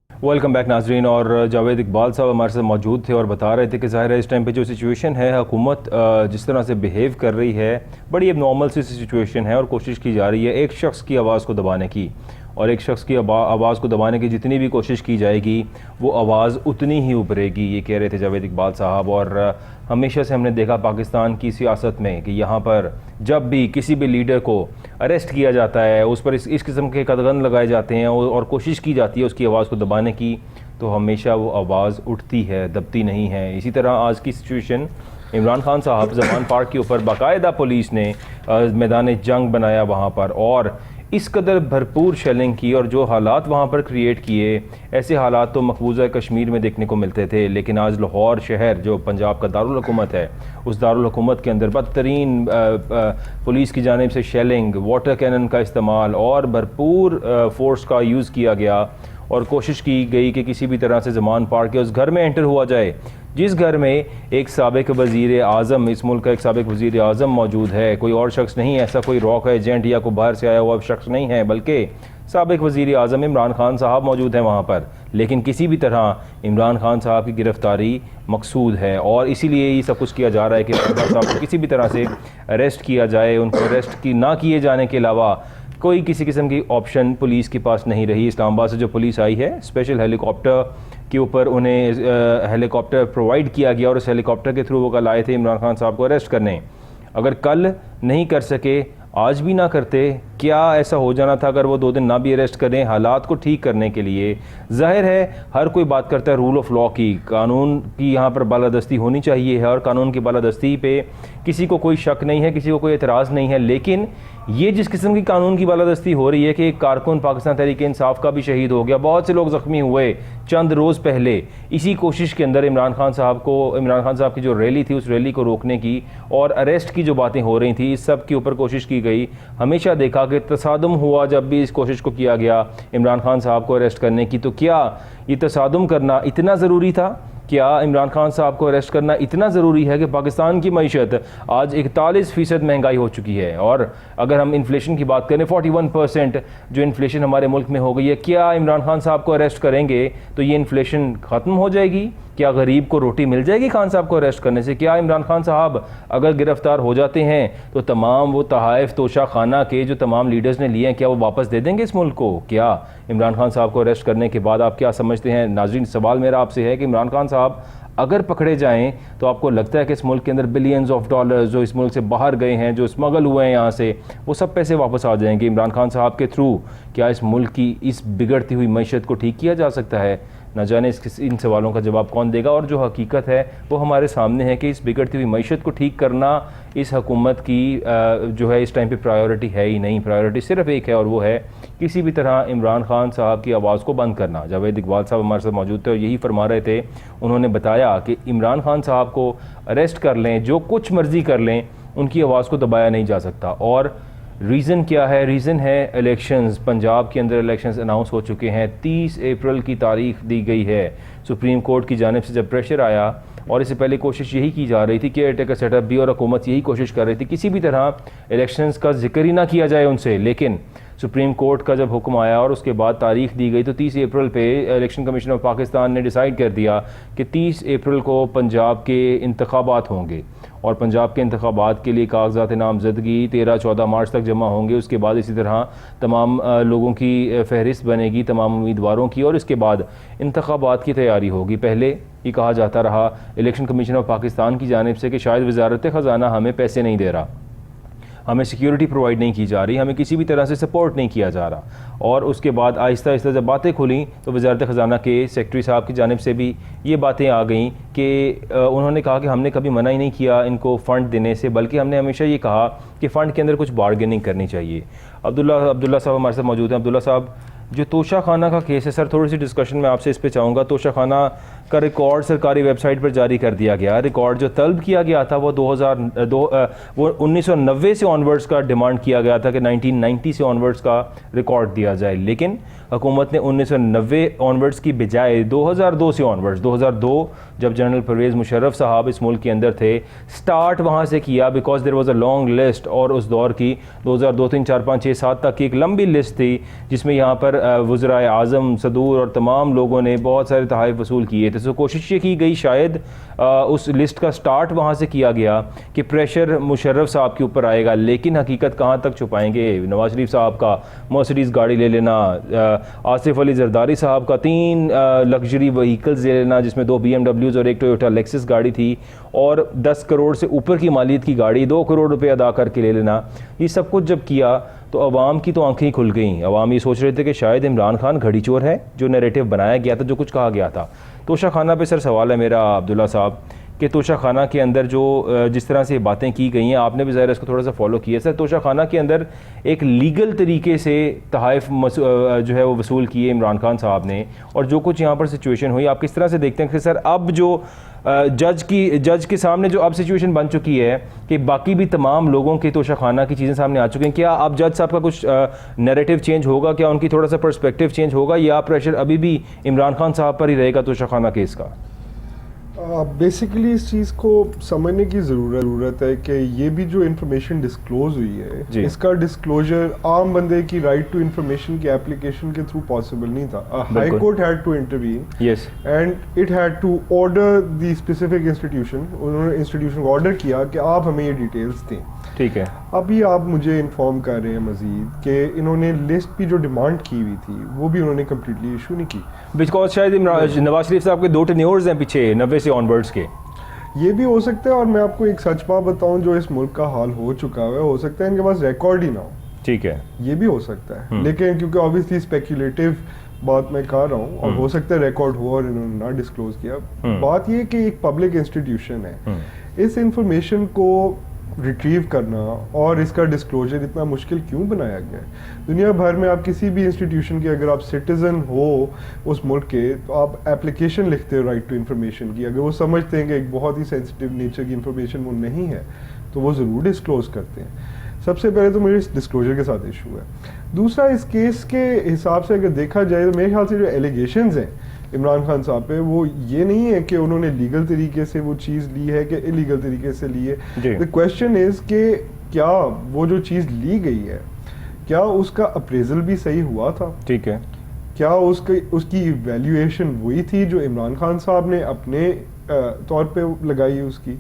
Welcome back नाजरीन। और जावेद इकबाल साहब हमारे साथ मौजूद थे और बता रहे थे कि ज़ाहिर है इस टाइम पे जो सिचुएशन है, हुकूमत जिस तरह से बिहेव कर रही है, बड़ी अब नॉर्मल सी सिचुएशन है, और कोशिश की जा रही है एक शख्स की आवाज़ को दबाने की, और एक शख्स की आवाज़ को दबाने की जितनी भी कोशिश की जाएगी वो आवाज़ उतनी ही उभरेगी, ये कह रहे थे जावेद इकबाल साहब। और हमेशा से हमने देखा पाकिस्तान की सियासत में कि यहाँ पर जब भी किसी भी लीडर को अरेस्ट किया जाता है, उस पर इस किस्म के कदगन लगाए जाते हैं और कोशिश की जाती है उसकी आवाज़ को दबाने की, तो हमेशा वो आवाज़ उठती है, दबती नहीं है। इसी तरह आज की सिचुएशन, इमरान खान साहब जमान पार्क के ऊपर बाकायदा पुलिस ने मैदान जंग बनाया वहाँ पर, और इस कदर भरपूर शेलिंग की, और जो हालात वहाँ पर क्रिएट किए, ऐसे हालात तो मकबूजा कश्मीर में देखने को मिलते थे। लेकिन आज लाहौर शहर जो पंजाब का दारुल हुकूमत है, उस दारुल हुकूमत के अंदर बदतरीन पुलिस की जानिब से शेलिंग, वाटर कैनन का इस्तेमाल और भरपूर फोर्स का यूज़ किया गया, और कोशिश की गई कि किसी भी तरह से ज़मान पार्क के उस घर में एंटर हुआ जाए जिस घर में एक साबिक वज़ीर आज़म, इस मुल्क का एक साबिक वज़ीर आज़म मौजूद है, कोई और शख्स नहीं, ऐसा कोई रॉक एजेंट या कोई बाहर से आया हुआ शख्स नहीं है, बल्कि साबिक वज़ीर आज़म इमरान खान साहब मौजूद हैं वहाँ पर। लेकिन किसी भी तरह इमरान खान साहब की गिरफ़्तारी मकसूद है, और इसीलिए ये सब कुछ किया जा रहा है कि इमरान खान साहब को किसी भी तरह से अरेस्ट किया जाए। उनको अरेस्ट की ना किए जाने के अलावा कोई किसी किस्म की ऑप्शन पुलिस के पास नहीं रही। इस्लामाबाद से जो पुलिस आई है, स्पेशल हेलीकॉप्टर के ऊपर उन्हें हेलीकॉप्टर प्रोवाइड किया गया, और उस हेलीकॉप्टर के थ्रू वो कल आए थे इमरान खान साहब को अरेस्ट करने। अगर कल नहीं कर सके, आज भी ना करते, क्या ऐसा हो जाना था अगर वो 2 दिन ना भी अरेस्ट करें हालात को ठीक करने के लिए? जाहिर है हर कोई बात करता है रूल ऑफ लॉ की, कानून की यहाँ पर बालादस्ती होनी चाहिए है, और कानून की बालादस्ती पे किसी को कोई शक नहीं है, किसी को कोई एतराज़ नहीं है। लेकिन ये जिस किस्म की कानून की बालादस्ती हो रही है कि एक कारकुन पाकिस्तान तहरीक इंसाफ का भी शहीद हो गया, बहुत से लोग ज़ख्मी हुए चंद रोज़ पहले, इसी कोशिश के अंदर इमरान खान साहब की जो रैली थी उस रैली को रोकने की और अरेस्ट की जो बातें हो रही थी, इस सब के ऊपर कोशिश की गई। हमेशा देखा कि तसादुम हुआ जब भी इस कोशिश को किया गया इमरान खान साहब को अरेस्ट करने की, तो क्या ये तसादुम करना इतना ज़रूरी था? क्या इमरान खान साहब को अरेस्ट करना इतना ज़रूरी है कि पाकिस्तान की मईशत आज 41% महंगाई हो चुकी है, और अगर हम इन्फ्लेशन की बात करें 41% जो इन्फ्लेशन हमारे मुल्क में हो गई है, क्या इमरान खान साहब को अरेस्ट करेंगे तो ये इन्फ्लेशन ख़त्म हो जाएगी? क्या गरीब को रोटी मिल जाएगी खान साहब को अरेस्ट करने से? क्या इमरान खान साहब अगर गिरफ्तार हो जाते हैं तो तमाम वो तहाइफ तोशा खाना के जो तमाम लीडर्स ने लिए हैं, क्या वो वापस दे देंगे इस मुल्क को? क्या इमरान खान साहब को अरेस्ट करने के बाद आप क्या समझते हैं? नाज़रीन, सवाल मेरा आपसे है कि इमरान खान साहब अगर पकड़े जाएं तो आपको लगता है कि इस मुल्क के अंदर बिलियंस ऑफ डॉलर्स जो इस मुल्क से बाहर गए हैं, जो स्मगल हुए हैं यहाँ से, वो सब पैसे वापस आ जाएंगे इमरान खान साहब के थ्रू? क्या इस मुल्क की इस बिगड़ती हुई मईशत को ठीक किया जा सकता है? न जाने इन सवालों का जवाब कौन देगा, और जो हकीकत है वो हमारे सामने है कि इस बिगड़ती हुई मईशत को ठीक करना इस हुकूमत की जो है इस टाइम पे प्रायोरिटी है ही नहीं। प्रायोरिटी सिर्फ एक है, और वो है किसी भी तरह इमरान खान साहब की आवाज़ को बंद करना। जावेद इकबाल साहब हमारे साथ मौजूद थे और यही फरमा रहे थे। उन्होंने बताया कि इमरान खान साहब को अरेस्ट कर लें, जो कुछ मर्ज़ी कर लें, उनकी आवाज़ को दबाया नहीं जा सकता। और रीज़न क्या है? रीज़न है इलेक्शंस। पंजाब के अंदर इलेक्शंस अनाउंस हो चुके हैं, 30 अप्रैल की तारीख दी गई है। सुप्रीम कोर्ट की जानिब से जब प्रेशर आया, और इससे पहले कोशिश यही की जा रही थी कि एयरटेक सेटअप भी, और हुकूमत यही कोशिश कर रही थी किसी भी तरह इलेक्शंस का जिक्र ही ना किया जाए उनसे, लेकिन सुप्रीम कोर्ट का जब हुक्म आया और उसके बाद तारीख दी गई तो 30 अप्रैल पे इलेक्शन कमीशन ऑफ पाकिस्तान ने डिसाइड कर दिया कि 30 अप्रैल को पंजाब के इंतखाबात होंगे और पंजाब के इंतखाबात के लिए कागजात नामजदगी 13-14 मार्च तक जमा होंगे। उसके बाद इसी तरह तमाम लोगों की फहरिस्त बनेगी तमाम उम्मीदवारों की और इसके बाद इंतखाबात की तैयारी होगी। पहले ये कहा जाता रहा इलेक्शन कमीशन ऑफ पाकिस्तान की जानिब से कि शायद वजारत ख़जाना हमें पैसे नहीं दे रहा, हमें सिक्योरिटी प्रोवाइड नहीं की जा रही, हमें किसी भी तरह से सपोर्ट नहीं किया जा रहा। और उसके बाद आहिस्ता आहिस्ता जब बातें खुली तो वजारत ख़जाना के सेक्रेटरी साहब की जानिब से भी ये बातें आ गईं कि उन्होंने कहा कि हमने कभी मना ही नहीं किया इनको फ़ंड देने से, बल्कि हमने हमेशा ये कहा कि फ़ंड के अंदर कुछ बारगेनिंग करनी चाहिए। अब्दुल्ला साहब हमारे साथ मौजूद हैं। अब्दुल्ला साहब, जो तोशा खाना का केस है सर, थोड़ी सी डिस्कशन में आपसे इस पे चाहूँगा। तोशा खाना का रिकॉर्ड सरकारी वेबसाइट पर जारी कर दिया गया। रिकॉर्ड जो तलब किया गया था वो 1990 से ऑनवर्ड्स का डिमांड किया गया था कि 1990 से ऑनवर्ड्स का रिकॉर्ड दिया जाए, लेकिन हुकूमत ने 1990 ऑनवर्ड्स की बजाय 2002 से ऑनवर्ड्स, 2002 जब जनरल परवेज़ मुशर्रफ साहब इस मुल्क के अंदर थे, स्टार्ट वहाँ से किया because there was a long list. और उस दौर की 2002, 3, 4, 5, 6, 7 तक की एक लंबी लिस्ट थी जिसमें यहाँ पर वज़राए आज़म, सदूर और तमाम लोगों ने बहुत सारे तहाइफ वसूल किए थे। तो कोशिश ये की गई शायद उस लिस्ट का स्टार्ट वहाँ से किया गया कि प्रेशर मुशर्रफ साहब के ऊपर आएगा, लेकिन हकीकत कहाँ तक छुपाएंगे। नवाज शरीफ साहब का मर्सिडीज़ गाड़ी ले लेना, आसिफ अली जरदारी साहब का 3 लग्जरी व्हीकल्स ले लेना जिसमें 2 BMWs और 1 टोयोटा लेक्सस गाड़ी थी, और 10 करोड़ से ऊपर की मालियत की गाड़ी 2 करोड़ रुपए अदा करके ले लेना। ये सब कुछ जब किया तो अवाम की तो आंखें खुल गईं। अवाम ये सोच रहे थे कि शायद इमरान खान घड़ी चोर है, जो नैरेटिव बनाया गया था, जो कुछ कहा गया था। तोशा खाना पे सर सवाल है मेरा अब्दुल्ला साहब कि तोशा खाना के अंदर जो जिस तरह से बातें की गई हैं, आपने भी ज़ाहिर इसको थोड़ा सा फॉलो किया सर। तोशा खाना के अंदर एक लीगल तरीके से तहाइफ जो है वो वसूल किए इमरान खान साहब ने, और जो कुछ यहाँ पर सिचुएशन हुई, आप किस तरह से देखते हैं कि सर अब जो जज के सामने जो अब सिचुएशन बन चुकी है कि बाकी भी तमाम लोगों के तोशा खाना की चीज़ें सामने आ चुकी हैं, क्या अब जज साहब का कुछ नैरेटिव चेंज होगा, क्या उनकी थोड़ा सा पर्सपेक्टिव चेंज होगा, या प्रेशर अभी भी इमरान खान साहब पर ही रहेगा तोशा खाना केस का? बेसिकली इस चीज़ को समझने की ज़रूरत है कि ये भी जो इन्फॉर्मेशन डिस्क्लोज हुई है, इसका डिस्क्लोजर आम बंदे की राइट टू इन्फॉर्मेशन की एप्लीकेशन के थ्रू पॉसिबल नहीं था। High court had to intervene and it had to order the specific institution. उन्होंने इंस्टीट्यूशन को ऑर्डर किया कि आप हमें ये डिटेल्स दें। ठीक है, अभी आप मुझे इन्फॉर्म कर रहे हैं मजीद कि इन्होंने लिस्ट भी जो डिमांड की हुई थी वो भी उन्होंने कम्प्लीटली इशू नहीं की, बिकॉज शायद नवाज शरीफ साहब के 2 टेन्योर्स हैं पीछे 90 से ऑनवर्ड्स के। ये भी हो सकता है, और मैं आपको एक सच बात बताऊं, जो इस मुल्क का हाल हो चुका है, हो सकता है इनके पास रिकॉर्ड ही ना हो। ठीक है, ये भी हो सकता है, लेकिन क्योंकि ऑब्वियसली स्पेक्युलेटिव बात मैं कर रहा हूँ, और हो सकता है रिकॉर्ड हुआ और इन्होंने ना डिस्क्लोज किया। बात ये कि एक पब्लिक इंस्टीट्यूशन है, इस इंफॉर्मेशन को रिट्रीव करना और इसका डिस्क्लोजर इतना मुश्किल क्यों बनाया गया है? दुनिया भर में आप किसी भी इंस्टीट्यूशन के, अगर आप सिटीजन हो उस मुल्क के, तो आप एप्लीकेशन लिखते हो राइट टू इन्फॉर्मेशन की। अगर वो समझते हैं कि एक बहुत ही सेंसिटिव नेचर की इन्फॉर्मेशन वो नहीं है तो वो ज़रूर डिस्क्लोज करते हैं। सबसे पहले तो मेरे इस डिस्क्लोजर के साथ इशू है। दूसरा, इस केस के हिसाब से अगर देखा जाए तो मेरे ख्याल से जो एलिगेशंस हैं इमरान खान साहब पे, वो ये नहीं है कि उन्होंने लीगल तरीके से वो चीज़ ली है कि इलीगल तरीके से ली है। द क्वेश्चन इज कि क्या वो जो चीज़ ली गई है, क्या उसका अप्रेजल भी सही हुआ था? ठीक है, क्या उसकी इवैल्यूएशन वही थी जो इमरान खान साहब ने अपने तौर पे लगाई उसकी?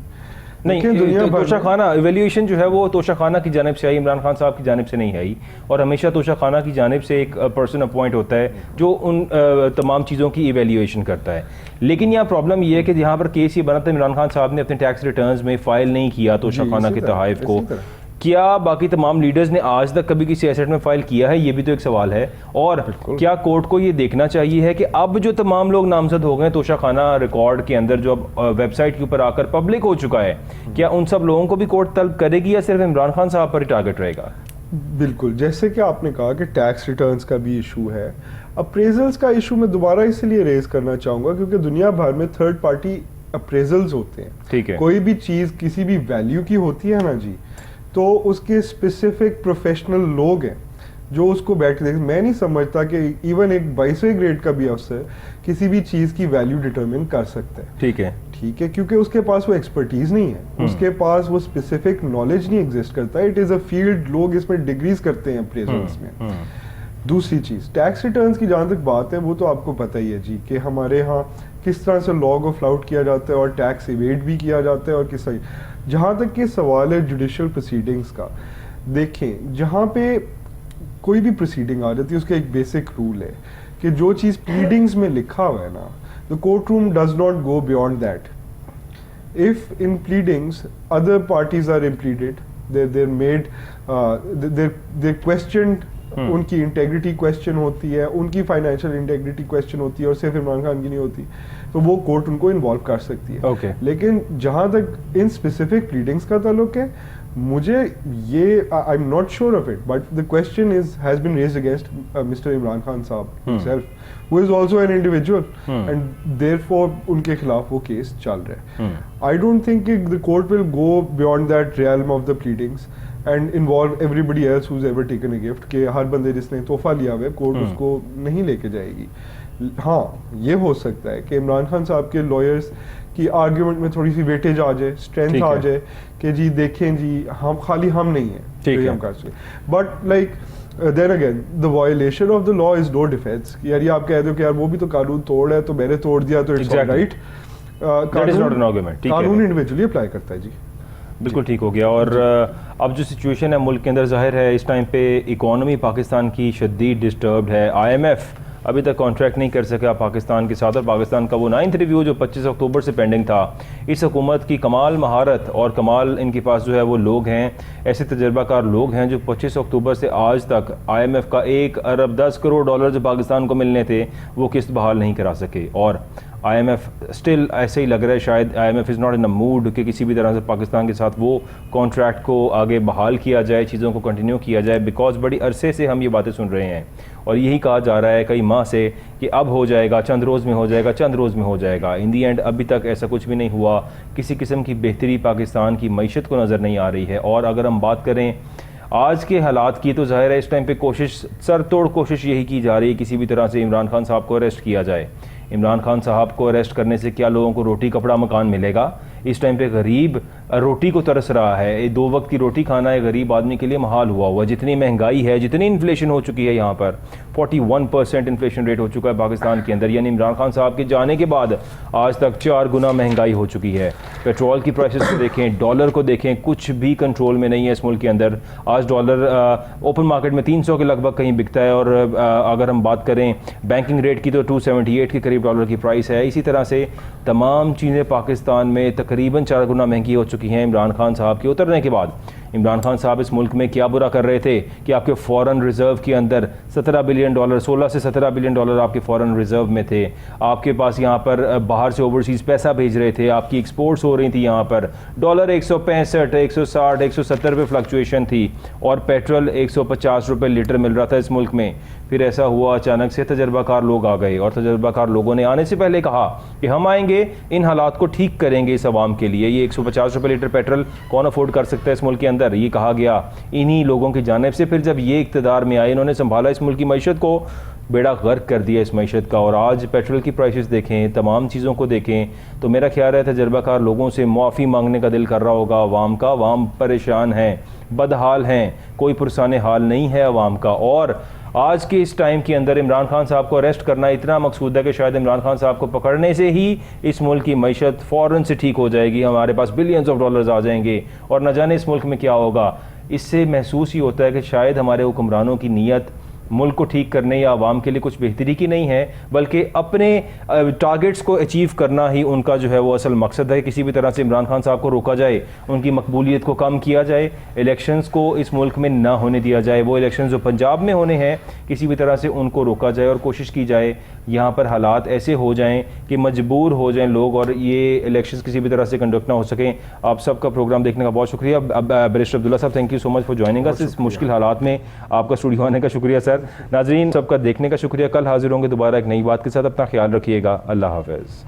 नहीं, तोशा खाना इवेल्यूएशन जो है वो तोशा खाना की जानिब से आई, इमरान खान साहब की जानिब से नहीं आई। और हमेशा तोशा खाना की जानिब से एक पर्सन अपॉइंट होता है जो उन तमाम चीज़ों की इवेल्यूएशन करता है। लेकिन यहाँ प्रॉब्लम ये है कि यहाँ पर केस ये बना था, इमरान खान साहब ने अपने टैक्स रिटर्न्स में फ़ाइल नहीं किया तोशा खाना के तहाइफ को। क्या बाकी तमाम लीडर्स ने आज तक कभी किसी एसेट में फाइल किया है? ये भी तो एक सवाल है। और क्या कोर्ट को ये देखना चाहिए है कि अब जो तमाम लोग नामजद हो गए तोशा खाना रिकॉर्ड के अंदर, जो अब वेबसाइट के ऊपर आकर पब्लिक हो चुका है, क्या उन सब लोगों को भी कोर्ट तलब करेगी या सिर्फ इमरान खान साहब पर ही टारगेट रहेगा? बिल्कुल, जैसे कि आपने कहा कि टैक्स रिटर्न्स का भी इशू है, अप्रेजल्स का इशू मैं दोबारा इसलिए रेज करना चाहूँगा क्योंकि दुनिया भर में थर्ड पार्टी अप्रेजल्स होते हैं। ठीक है, कोई भी चीज़ किसी भी वैल्यू की होती है ना जी, तो उसके स्पेसिफिक प्रोफेशनल लोग हैं जो उसको बैठ के देखें। मैं नहीं समझता कि इवन एक 22वें ग्रेड का भी अफसर किसी भी चीज़ की वैल्यू डिटरमिन कर सकता है। ठीक है, ठीक है, क्योंकि उसके पास वो एक्सपर्टीज नहीं है, उसके पास वो स्पेसिफिक नॉलेज नहीं एग्जिस्ट करता है। इट इज़ अ फील्ड, लोग इसमें डिग्रीज करते हैं अप्रेजल्स में। दूसरी चीज़, टैक्स रिटर्न्स की जहाँ तक बात है, वो तो आपको पता ही है जी कि हमारे यहाँ किस तरह से लॉ को फ्लाउट किया जाता है और टैक्स इवेड भी किया जाता है और किस तरह। जहाँ तक कि सवाल है जुडिशल प्रोसीडिंग्स का, देखें जहाँ पे कोई भी प्रोसीडिंग आ जाती है उसका एक बेसिक रूल है कि जो चीज़ प्लीडिंग्स में लिखा हुआ है ना, the court room does not go beyond that. If in pleadings other parties are impleaded, they're made they're questioned, उनकी इंटेग्रिटी क्वेश्चन होती है, उनकी फाइनेंशियल इंटेग्रिटी क्वेश्चन होती है और सिर्फ इमरान खान की नहीं होती, तो वो कोर्ट उनको इन्वॉल्व कर सकती है। Okay. लेकिन जहाँ तक इन स्पेसिफिक प्लीडिंग्स का ताल्लुक है, मुझे ये I am not sure of it, but the question has been raised against Mr Imran Khan sahab himself, who is also an individual, and therefore उनके खिलाफ वो केस चल रहा है। I don't think the court will go beyond that realm of the pleadings and involve everybody else who's ever taken a gift, के हर बंदे जिसने तोहफा लिया हुआ है कोर्ट उसको नहीं लेके जाएगी। हाँ, ये हो सकता है कि इमरान खान साहब के लॉयर्स की आर्ग्यूमेंट में थोड़ी सी वेटेज आ जाए, स्ट्रेंथ आ जाए कि जी देखें जी हम खाली हम नहीं है तो हम कर सके, but like then again the violation of the law is no defence. यार ये आप कह दो कि यार वो भी तो कानून तोड़ है तो मैंने तोड़ दिया तो इट्स राइट, कानून इंडिविजुअली अप्लाई करता है जी। बिल्कुल ठीक हो गया। और अब जो सिचुएशन है मुल्क के अंदर, ज़ाहिर है इस टाइम पे इकॉनमी पाकिस्तान की शदीद डिस्टर्ब्ड है। IMF अभी तक कॉन्ट्रैक्ट नहीं कर सका पाकिस्तान के साथ, और पाकिस्तान का वो 9th रिव्यू जो 25 अक्टूबर से पेंडिंग था। इस हुकूमत की कमाल महारत और कमाल इनके पास जो है वो लोग हैं, ऐसे तजर्बाकार लोग हैं जो 25 अक्टूबर से आज तक IMF का 1 अरब 10 करोड़ डॉलर जो पाकिस्तान को मिलने थे वो किस्त बहाल नहीं करा सके। और IMF स्टिल ऐसे ही लग रहा है, शायद IMF is not in the mood कि किसी भी तरह से पाकिस्तान के साथ वो कॉन्ट्रैक्ट को आगे बहाल किया जाए, चीज़ों को कंटिन्यू किया जाए, बिकॉज बड़ी अरसे से हम ये बातें सुन रहे हैं और यही कहा जा रहा है कई माह से कि अब हो जाएगा, चंद रोज़ में हो जाएगा, चंद रोज़ में हो जाएगा। इन दी एंड अभी तक ऐसा कुछ भी नहीं हुआ, किसी किस्म की बेहतरी पाकिस्तान की मईशत को नज़र नहीं आ रही है। और अगर हम बात करें आज के हालात की, तो ज़ाहिर है इस टाइम पे कोशिश, सर तोड़ कोशिश यही की जा रही है किसी भी तरह से इमरान खान साहब को अरेस्ट किया जाए। इमरान खान साहब को अरेस्ट करने से क्या लोगों को रोटी कपड़ा मकान मिलेगा? इस टाइम पे गरीब रोटी को तरस रहा है, 2 वक्त की रोटी खाना है गरीब आदमी के लिए महाल हुआ हुआ। जितनी महंगाई है, जितनी इन्फ्लेशन हो चुकी है, यहाँ पर 41% इन्फ्लेशन रेट हो चुका है पाकिस्तान के अंदर, यानी इमरान खान साहब के जाने के बाद आज तक 4 गुना महंगाई हो चुकी है। पेट्रोल की प्राइसेस को देखें, डॉलर को देखें, कुछ भी कंट्रोल में नहीं है इस मुल्क के अंदर। आज डॉलर ओपन मार्केट में 300 के लगभग कहीं बिकता है, और अगर हम बात करें बैंकिंग रेट की तो 278 के करीब डॉलर की प्राइस है। इसी तरह से तमाम चीज़ें पाकिस्तान में तकरीबन 4 गुना महंगी हो चुकी हैं इमरान खान साहब के उतरने के बाद। इमरान खान साहब इस मुल्क में क्या बुरा कर रहे थे कि आपके फॉरेन रिजर्व के अंदर 17 बिलियन डॉलर, 16 से 17 बिलियन डॉलर आपके फॉरेन रिजर्व में थे। आपके पास यहाँ पर बाहर से ओवरसीज़ पैसा भेज रहे थे, आपकी एक्सपोर्ट्स हो रही थी। यहाँ पर डॉलर 165, 160, 170 रुपये फ्लक्चुएशन थी, और पेट्रोल 150 रुपये लीटर मिल रहा था इस मुल्क में। फिर ऐसा हुआ अचानक से तजर्बाकार लोग आ गए, और तजर्बाकार लोगों ने आने से पहले कहा कि हम आएंगे, इन हालात को ठीक करेंगे इस आवाम के लिए। ये 150 रुपये लीटर पेट्रोल कौन अफोर्ड कर सकता है इस मुल्क के अंदर, ये कहा गया इन्हीं लोगों की जानिब से। फिर जब ये इक़्तिदार में आए, इन्होंने संभाला इस मुल्क की मईशत को, बेड़ा गर्क कर दिया इस मईशत का। और आज पेट्रोल की प्राइसेस देखें, तमाम चीज़ों को देखें, तो मेरा ख्याल है तजर्बाकार लोगों से मुआफ़ी मांगने का दिल कर रहा होगा अवाम का। अवाम परेशान हैं, बदहाल हैं, कोई पुरसाने हाल नहीं है अवाम का। और आज के इस टाइम के अंदर इमरान खान साहब को अरेस्ट करना इतना मकसूद है कि शायद इमरान खान साहब को पकड़ने से ही इस मुल्क की मईशत फ़ौरन से ठीक हो जाएगी, हमारे पास बिलियंस ऑफ डॉलर्स आ जाएंगे, और न जाने इस मुल्क में क्या होगा। इससे महसूस ही होता है कि शायद हमारे हुक्मरानों की नीयत मुल्क को ठीक करने या आवाम के लिए कुछ बेहतरी की नहीं है, बल्कि अपने टारगेट्स को अचीव करना ही उनका जो है वो असल मकसद है। किसी भी तरह से इमरान खान साहब को रोका जाए, उनकी मकबूलियत को कम किया जाए, इलेक्शंस को इस मुल्क में ना होने दिया जाए। वो इलेक्शंस जो पंजाब में होने हैं, किसी भी तरह से उनको रोका जाए, और कोशिश की जाए यहाँ पर हालात ऐसे हो जाएं कि मजबूर हो जाएं लोग, और ये इलेक्शंस किसी भी तरह से कंडक्ट ना हो सकें। आप सबका प्रोग्राम देखने का बहुत शुक्रिया। बैरिस्टर अब्दुल्ला साहब, thank you so much for joining us इस मुश्किल हालात में। आपका स्टूडियो आने का शुक्रिया सर। नाजरीन सबका देखने का शुक्रिया। कल हाजिर होंगे दोबारा एक नई बात के साथ। अपना ख्याल रखिएगा। अल्लाह हाफ़िज़।